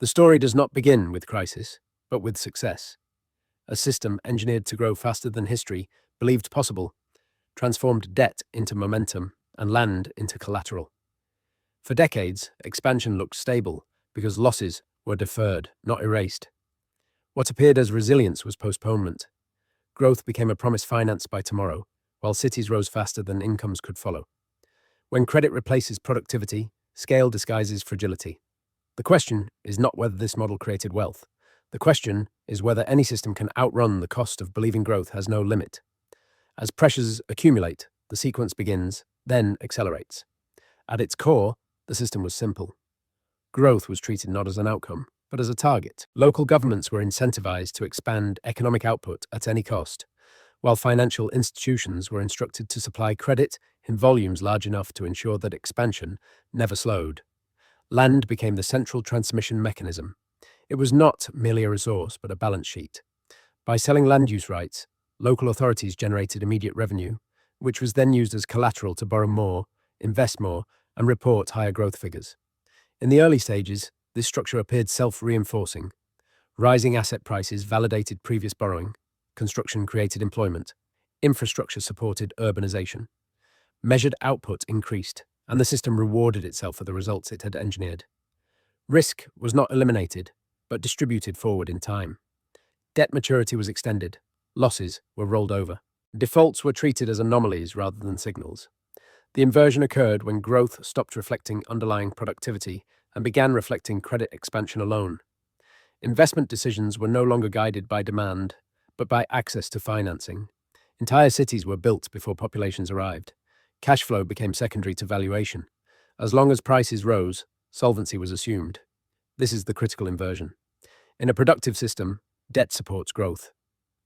The story does not begin with crisis, but with success. A system engineered to grow faster than history believed possible transformed debt into momentum and land into collateral. For decades, expansion looked stable because losses were deferred, not erased. What appeared as resilience was postponement. Growth became a promise financed by tomorrow, while cities rose faster than incomes could follow. When credit replaces productivity, scale disguises fragility. The question is not whether this model created wealth. The question is whether any system can outrun the cost of believing growth has no limit. As pressures accumulate, the sequence begins, then accelerates. At its core, the system was simple. Growth was treated not as an outcome, but as a target. Local governments were incentivized to expand economic output at any cost, while financial institutions were instructed to supply credit in volumes large enough to ensure that expansion never slowed. Land became the central transmission mechanism. It was not merely a resource, but a balance sheet. By selling land use rights, local authorities generated immediate revenue, which was then used as collateral to borrow more, invest more, and report higher growth figures. In the early stages, this structure appeared self-reinforcing. Rising asset prices validated previous borrowing, construction created employment, infrastructure supported urbanization. Measured output increased, and the system rewarded itself for the results it had engineered. Risk was not eliminated, but distributed forward in time. Debt maturity was extended, losses were rolled over. Defaults were treated as anomalies rather than signals. The inversion occurred when growth stopped reflecting underlying productivity and began reflecting credit expansion alone. Investment decisions were no longer guided by demand, but by access to financing. Entire cities were built before populations arrived. Cash flow became secondary to valuation. As long as prices rose, solvency was assumed. This is the critical inversion. In a productive system, debt supports growth.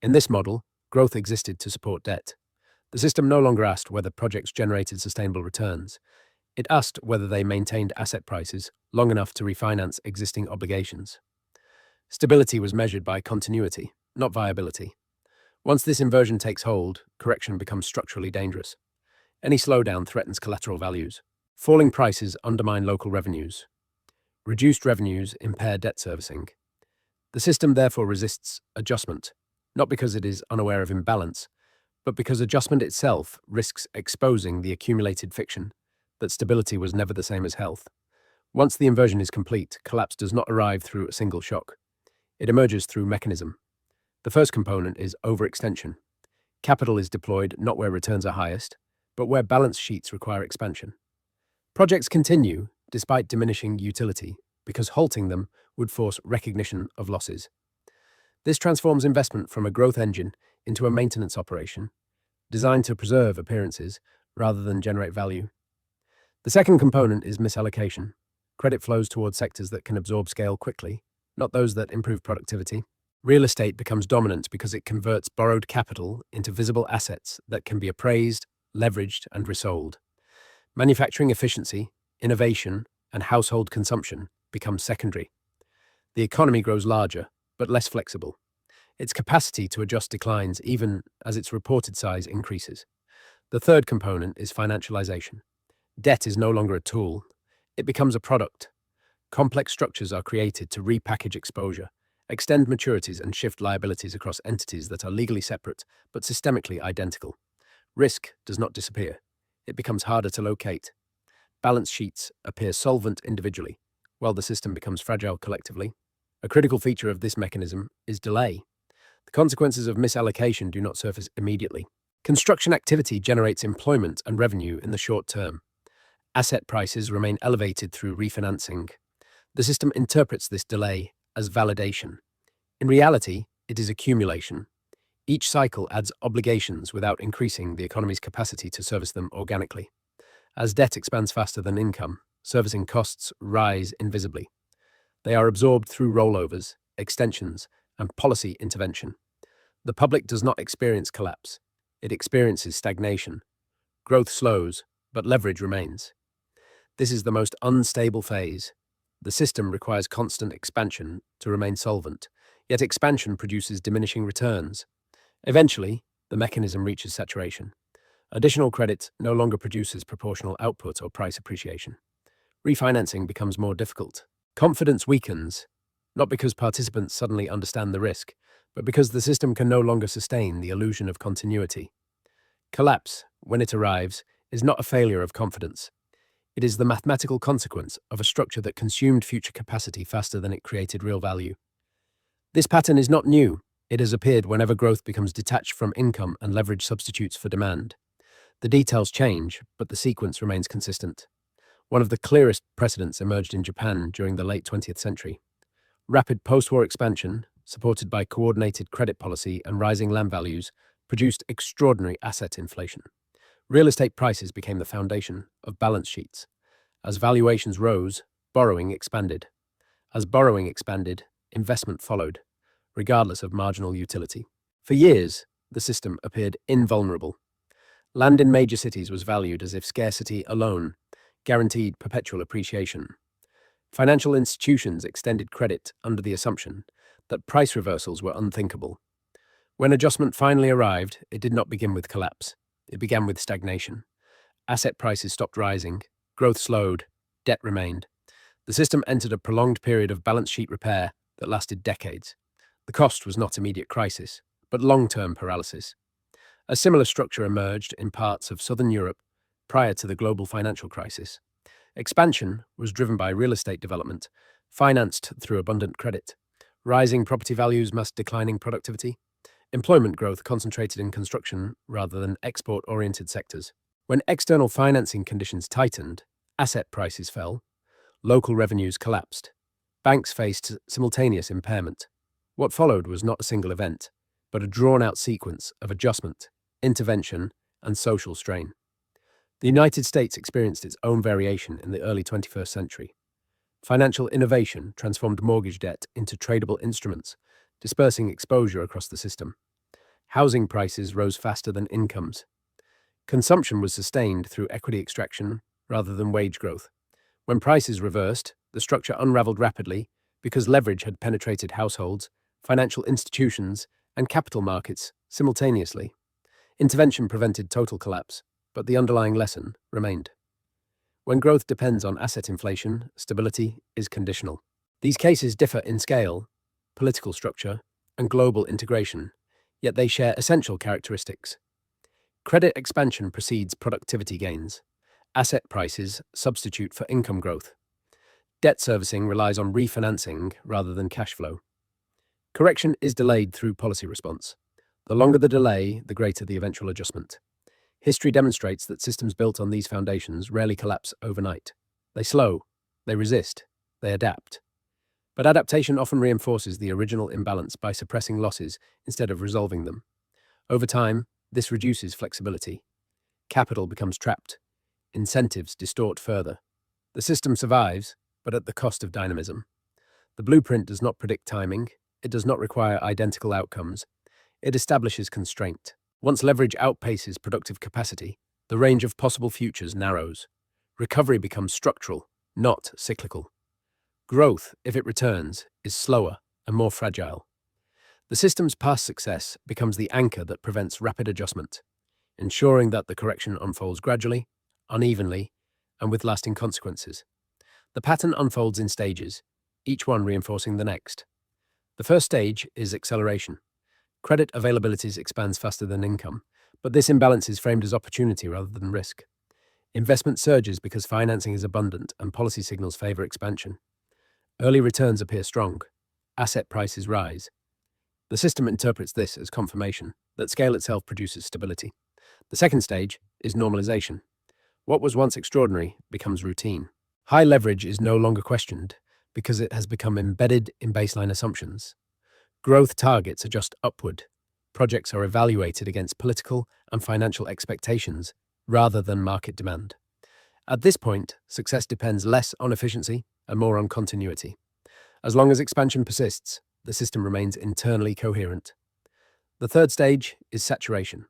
In this model, growth existed to support debt. The system no longer asked whether projects generated sustainable returns. It asked whether they maintained asset prices long enough to refinance existing obligations. Stability was measured by continuity, not viability. Once this inversion takes hold, correction becomes structurally dangerous. Any slowdown threatens collateral values. Falling prices undermine local revenues. Reduced revenues impair debt servicing. The system therefore resists adjustment, not because it is unaware of imbalance, but because adjustment itself risks exposing the accumulated fiction that stability was never the same as health. Once the inversion is complete, collapse does not arrive through a single shock. It emerges through mechanism. The first component is overextension. Capital is deployed not where returns are highest, but where balance sheets require expansion. Projects continue despite diminishing utility, because halting them would force recognition of losses. This transforms investment from a growth engine into a maintenance operation, designed to preserve appearances rather than generate value. The second component is misallocation. Credit flows towards sectors that can absorb scale quickly, not those that improve productivity. Real estate becomes dominant because it converts borrowed capital into visible assets that can be appraised, leveraged, and resold. Manufacturing efficiency, innovation, and household consumption become secondary. The economy grows larger, but less flexible. Its capacity to adjust declines even as its reported size increases. The third component is financialization. Debt is no longer a tool. It becomes a product. Complex structures are created to repackage exposure, extend maturities, and shift liabilities across entities that are legally separate but systemically identical. Risk does not disappear. It becomes harder to locate. Balance sheets appear solvent individually, while the system becomes fragile collectively. A critical feature of this mechanism is delay. The consequences of misallocation do not surface immediately. Construction activity generates employment and revenue in the short term. Asset prices remain elevated through refinancing. The system interprets this delay as validation. In reality, it is accumulation. Each cycle adds obligations without increasing the economy's capacity to service them organically. As debt expands faster than income, servicing costs rise invisibly. They are absorbed through rollovers, extensions, and policy intervention. The public does not experience collapse. It experiences stagnation. Growth slows, but leverage remains. This is the most unstable phase. The system requires constant expansion to remain solvent, yet expansion produces diminishing returns. Eventually, the mechanism reaches saturation. Additional credit no longer produces proportional output or price appreciation. Refinancing becomes more difficult. Confidence weakens, not because participants suddenly understand the risk, but because the system can no longer sustain the illusion of continuity. Collapse, when it arrives, is not a failure of confidence. It is the mathematical consequence of a structure that consumed future capacity faster than it created real value. This pattern is not new. It has appeared whenever growth becomes detached from income and leverage substitutes for demand. The details change, but the sequence remains consistent. One of the clearest precedents emerged in Japan during the late 20th century. Rapid post-war expansion, supported by coordinated credit policy and rising land values, produced extraordinary asset inflation. Real estate prices became the foundation of balance sheets. As valuations rose, borrowing expanded. As borrowing expanded, investment followed, regardless of marginal utility. For years, the system appeared invulnerable. Land in major cities was valued as if scarcity alone guaranteed perpetual appreciation. Financial institutions extended credit under the assumption that price reversals were unthinkable. When adjustment finally arrived, it did not begin with collapse. It began with stagnation. Asset prices stopped rising, growth slowed, debt remained. The system entered a prolonged period of balance sheet repair that lasted decades. The cost was not immediate crisis, but long-term paralysis. A similar structure emerged in parts of southern Europe prior to the global financial crisis. Expansion was driven by real estate development, financed through abundant credit. Rising property values masked declining productivity. Employment growth concentrated in construction rather than export-oriented sectors. When external financing conditions tightened, asset prices fell, local revenues collapsed. Banks faced simultaneous impairment. What followed was not a single event, but a drawn-out sequence of adjustment, intervention, and social strain. The United States experienced its own variation in the early 21st century. Financial innovation transformed mortgage debt into tradable instruments, dispersing exposure across the system. Housing prices rose faster than incomes. Consumption was sustained through equity extraction rather than wage growth. When prices reversed, the structure unraveled rapidly because leverage had penetrated households, financial institutions, and capital markets simultaneously. Intervention prevented total collapse, but the underlying lesson remained. When growth depends on asset inflation, stability is conditional. These cases differ in scale, political structure, and global integration, yet they share essential characteristics. Credit expansion precedes productivity gains. Asset prices substitute for income growth. Debt servicing relies on refinancing rather than cash flow. Correction is delayed through policy response. The longer the delay, the greater the eventual adjustment. History demonstrates that systems built on these foundations rarely collapse overnight. They slow, they resist, they adapt. But adaptation often reinforces the original imbalance by suppressing losses instead of resolving them. Over time, this reduces flexibility. Capital becomes trapped. Incentives distort further. The system survives, but at the cost of dynamism. The blueprint does not predict timing. It does not require identical outcomes. It establishes constraint. Once leverage outpaces productive capacity, the range of possible futures narrows. Recovery becomes structural, not cyclical. Growth, if it returns, is slower and more fragile. The system's past success becomes the anchor that prevents rapid adjustment, ensuring that the correction unfolds gradually, unevenly, and with lasting consequences. The pattern unfolds in stages, each one reinforcing the next. The first stage is acceleration. Credit availabilities expands faster than income, but this imbalance is framed as opportunity rather than risk. Investment surges because financing is abundant and policy signals favor expansion. Early returns appear strong. Asset prices rise. The system interprets this as confirmation that scale itself produces stability. The second stage is normalization. What was once extraordinary becomes routine. High leverage is no longer questioned because it has become embedded in baseline assumptions. Growth targets adjust upward. Projects are evaluated against political and financial expectations rather than market demand. At this point, success depends less on efficiency and more on continuity. As long as expansion persists, the system remains internally coherent. The third stage is saturation.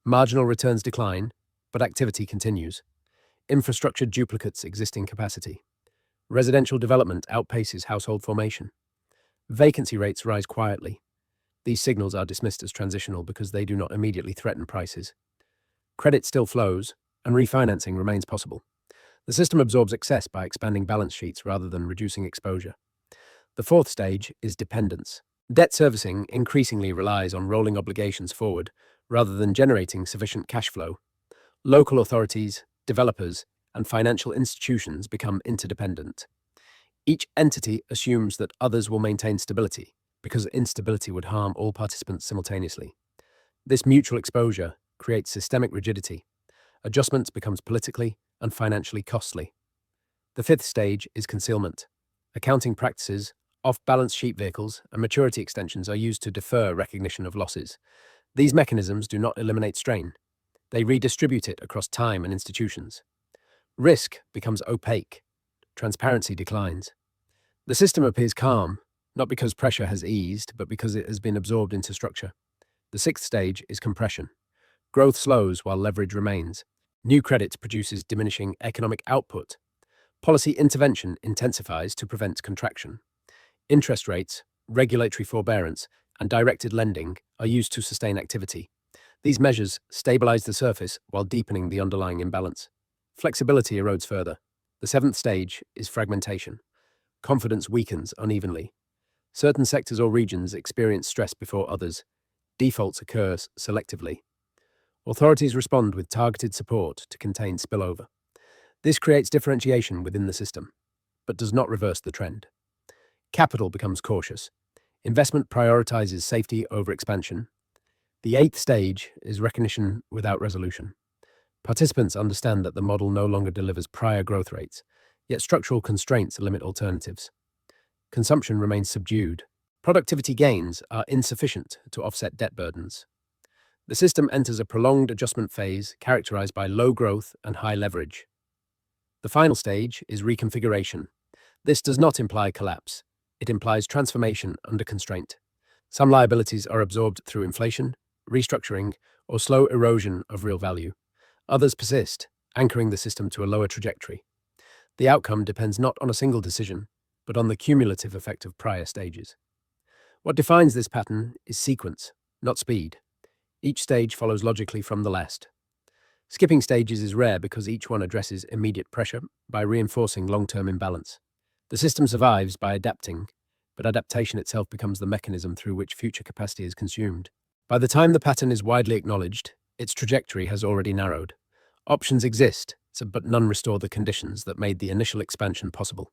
Marginal returns decline, but activity continues. Infrastructure duplicates existing capacity. Residential development outpaces household formation. Vacancy rates rise quietly. These signals are dismissed as transitional because they do not immediately threaten prices. Credit still flows, and refinancing remains possible. The system absorbs excess by expanding balance sheets rather than reducing exposure. The fourth stage is dependence. Debt servicing increasingly relies on rolling obligations forward rather than generating sufficient cash flow. Local authorities, developers, and financial institutions become interdependent. Each entity assumes that others will maintain stability because instability would harm all participants simultaneously. This mutual exposure creates systemic rigidity. Adjustment becomes politically and financially costly. The fifth stage is concealment. Accounting practices, off-balance sheet vehicles, and maturity extensions are used to defer recognition of losses. These mechanisms do not eliminate strain. They redistribute it across time and institutions. Risk becomes opaque. Transparency declines. The system appears calm, not because pressure has eased, but because it has been absorbed into structure. The sixth stage is compression. Growth slows while leverage remains. New credit produces diminishing economic output. Policy intervention intensifies to prevent contraction. Interest rates, regulatory forbearance, and directed lending are used to sustain activity. These measures stabilize the surface while deepening the underlying imbalance. Flexibility erodes further. The seventh stage is fragmentation. Confidence weakens unevenly. Certain sectors or regions experience stress before others. Defaults occur selectively. Authorities respond with targeted support to contain spillover. This creates differentiation within the system, but does not reverse the trend. Capital becomes cautious. Investment prioritizes safety over expansion. The eighth stage is recognition without resolution. Participants understand that the model no longer delivers prior growth rates, yet structural constraints limit alternatives. Consumption remains subdued. Productivity gains are insufficient to offset debt burdens. The system enters a prolonged adjustment phase characterized by low growth and high leverage. The final stage is reconfiguration. This does not imply collapse. It implies transformation under constraint. Some liabilities are absorbed through inflation, restructuring, or slow erosion of real value. Others persist, anchoring the system to a lower trajectory. The outcome depends not on a single decision, but on the cumulative effect of prior stages. What defines this pattern is sequence, not speed. Each stage follows logically from the last. Skipping stages is rare because each one addresses immediate pressure by reinforcing long-term imbalance. The system survives by adapting, but adaptation itself becomes the mechanism through which future capacity is consumed. By the time the pattern is widely acknowledged, its trajectory has already narrowed. Options exist, but none restore the conditions that made the initial expansion possible.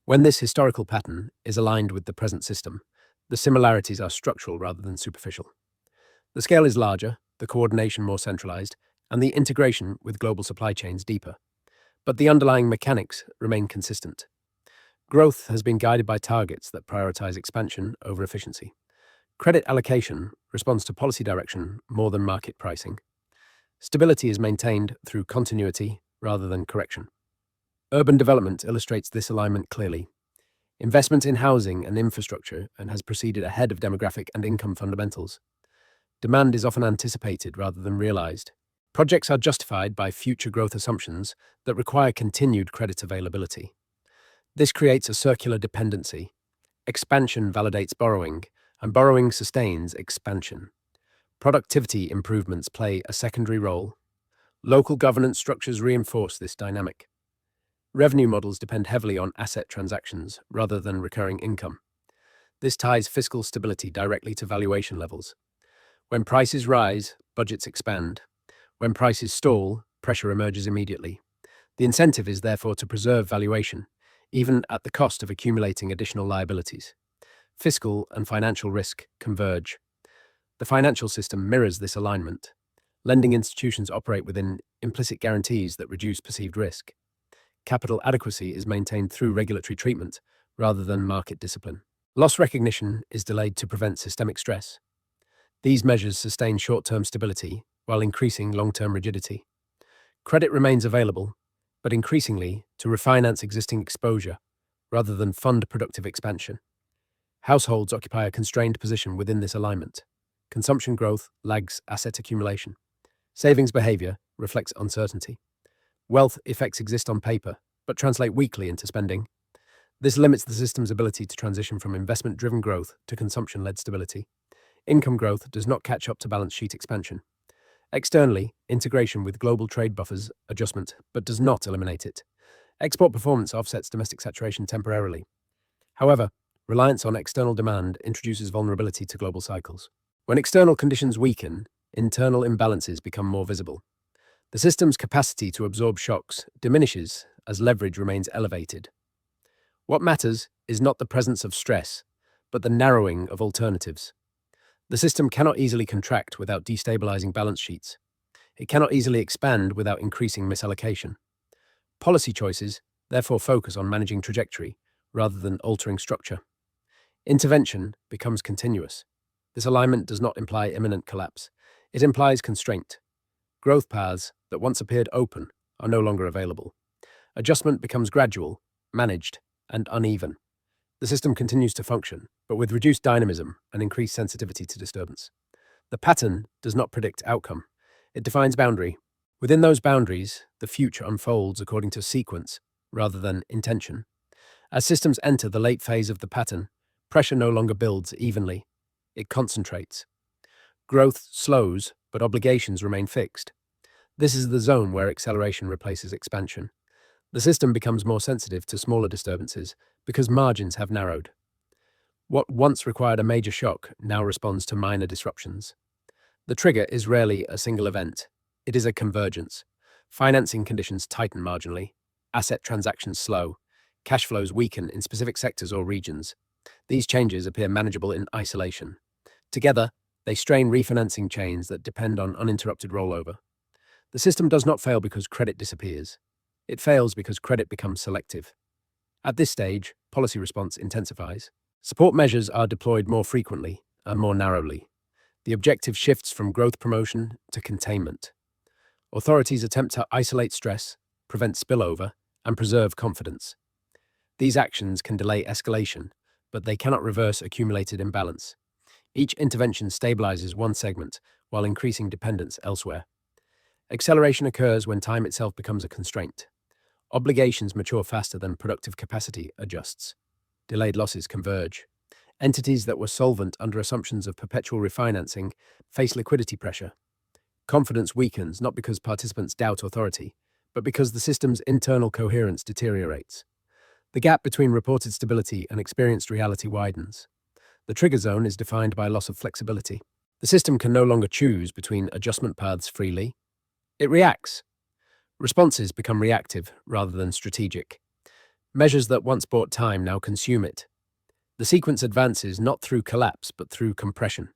When this historical pattern is aligned with the present system, the similarities are structural rather than superficial. The scale is larger, the coordination more centralized, and the integration with global supply chains deeper. But the underlying mechanics remain consistent. Growth has been guided by targets that prioritize expansion over efficiency. Credit allocation responds to policy direction more than market pricing. Stability is maintained through continuity rather than correction. Urban development illustrates this alignment clearly. Investment in housing and infrastructure has proceeded ahead of demographic and income fundamentals. Demand is often anticipated rather than realized. Projects are justified by future growth assumptions that require continued credit availability. This creates a circular dependency. Expansion validates borrowing, and borrowing sustains expansion. Productivity improvements play a secondary role. Local governance structures reinforce this dynamic. Revenue models depend heavily on asset transactions rather than recurring income. This ties fiscal stability directly to valuation levels. When prices rise, budgets expand. When prices stall, pressure emerges immediately. The incentive is therefore to preserve valuation, even at the cost of accumulating additional liabilities. Fiscal and financial risk converge. The financial system mirrors this alignment. Lending institutions operate within implicit guarantees that reduce perceived risk. Capital adequacy is maintained through regulatory treatment rather than market discipline. Loss recognition is delayed to prevent systemic stress. These measures sustain short-term stability while increasing long-term rigidity. Credit remains available, but increasingly to refinance existing exposure rather than fund productive expansion. Households occupy a constrained position within this alignment. Consumption growth lags asset accumulation. Savings behavior reflects uncertainty. Wealth effects exist on paper, but translate weakly into spending. This limits the system's ability to transition from investment-driven growth to consumption-led stability. Income growth does not catch up to balance sheet expansion. Externally, integration with global trade buffers adjustment, but does not eliminate it. Export performance offsets domestic saturation temporarily. However, Reliance on external demand introduces vulnerability to global cycles. When external conditions weaken, internal imbalances become more visible. The system's capacity to absorb shocks diminishes as leverage remains elevated. What matters is not the presence of stress, but the narrowing of alternatives. The system cannot easily contract without destabilizing balance sheets. It cannot easily expand without increasing misallocation. Policy choices therefore focus on managing trajectory rather than altering structure. Intervention becomes continuous. This alignment does not imply imminent collapse. It implies constraint. Growth paths that once appeared open are no longer available. Adjustment becomes gradual, managed, and uneven. The system continues to function, but with reduced dynamism and increased sensitivity to disturbance. The pattern does not predict outcome. It defines boundary. Within those boundaries, the future unfolds according to sequence rather than intention. As systems enter the late phase of the pattern, pressure no longer builds evenly. It concentrates. Growth slows, but obligations remain fixed. This is the zone where acceleration replaces expansion. The system becomes more sensitive to smaller disturbances because margins have narrowed. What once required a major shock now responds to minor disruptions. The trigger is rarely a single event. It is a convergence. Financing conditions tighten marginally. Asset transactions slow. Cash flows weaken in specific sectors or regions. These changes appear manageable in isolation. Together, they strain refinancing chains that depend on uninterrupted rollover. The system does not fail because credit disappears. It fails because credit becomes selective. At this stage, policy response intensifies. Support measures are deployed more frequently and more narrowly. The objective shifts from growth promotion to containment. Authorities attempt to isolate stress, prevent spillover, and preserve confidence. These actions can delay escalation, but they cannot reverse accumulated imbalance. Each intervention stabilizes one segment while increasing dependence elsewhere. Acceleration occurs when time itself becomes a constraint. Obligations mature faster than productive capacity adjusts. Delayed losses converge. Entities that were solvent under assumptions of perpetual refinancing face liquidity pressure. Confidence weakens not because participants doubt authority, but because the system's internal coherence deteriorates. The gap between reported stability and experienced reality widens. The trigger zone is defined by loss of flexibility. The system can no longer choose between adjustment paths freely. It reacts. Responses become reactive rather than strategic. Measures that once bought time now consume it. The sequence advances not through collapse but through compression.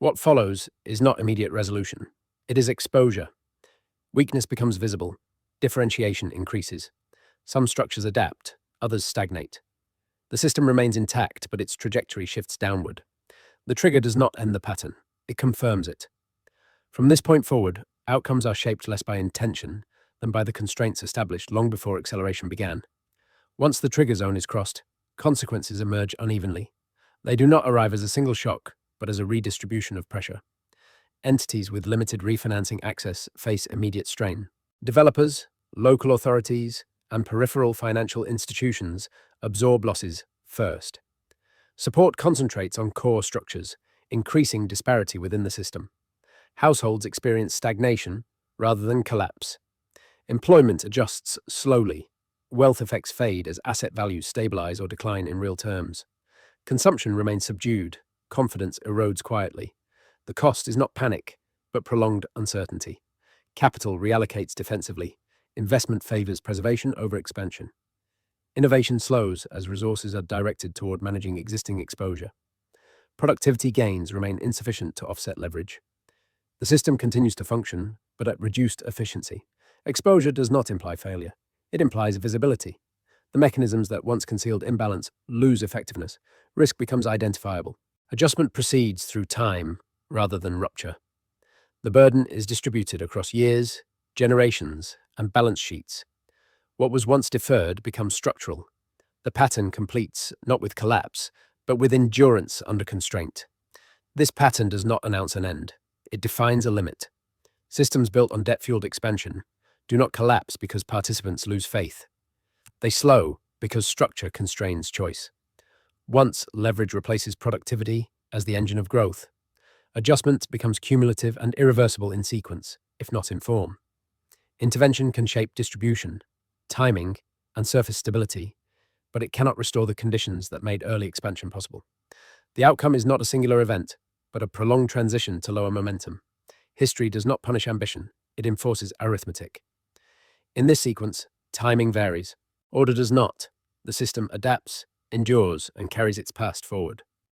What follows is not immediate resolution. It is exposure. Weakness becomes visible. Differentiation increases. Some structures adapt, others stagnate. The system remains intact, but its trajectory shifts downward. The trigger does not end the pattern. It confirms it. From this point forward, outcomes are shaped less by intention than by the constraints established long before acceleration began. Once the trigger zone is crossed, consequences emerge unevenly. They do not arrive as a single shock, but as a redistribution of pressure. Entities with limited refinancing access face immediate strain. Developers, local authorities, and peripheral financial institutions absorb losses first. Support concentrates on core structures, increasing disparity within the system. Households experience stagnation rather than collapse. Employment adjusts slowly. Wealth effects fade as asset values stabilize or decline in real terms. Consumption remains subdued. Confidence erodes quietly. The cost is not panic, but prolonged uncertainty. Capital reallocates defensively. Investment favors preservation over expansion. Innovation slows as resources are directed toward managing existing exposure. Productivity gains remain insufficient to offset leverage. The system continues to function, but at reduced efficiency. Exposure does not imply failure. It implies visibility. The mechanisms that once concealed imbalance lose effectiveness. Risk becomes identifiable. Adjustment proceeds through time rather than rupture. The burden is distributed across years, generations, and balance sheets. What was once deferred becomes structural. The pattern completes not with collapse, but with endurance under constraint. This pattern does not announce an end. It defines a limit. Systems built on debt-fueled expansion do not collapse because participants lose faith. They slow because structure constrains choice. Once leverage replaces productivity as the engine of growth, adjustment becomes cumulative and irreversible in sequence, if not in form. Intervention can shape distribution, timing, and surface stability, but it cannot restore the conditions that made early expansion possible. The outcome is not a singular event, but a prolonged transition to lower momentum. History does not punish ambition, it enforces arithmetic. In this sequence, timing varies. Order does not. The system adapts, endures, and carries its past forward.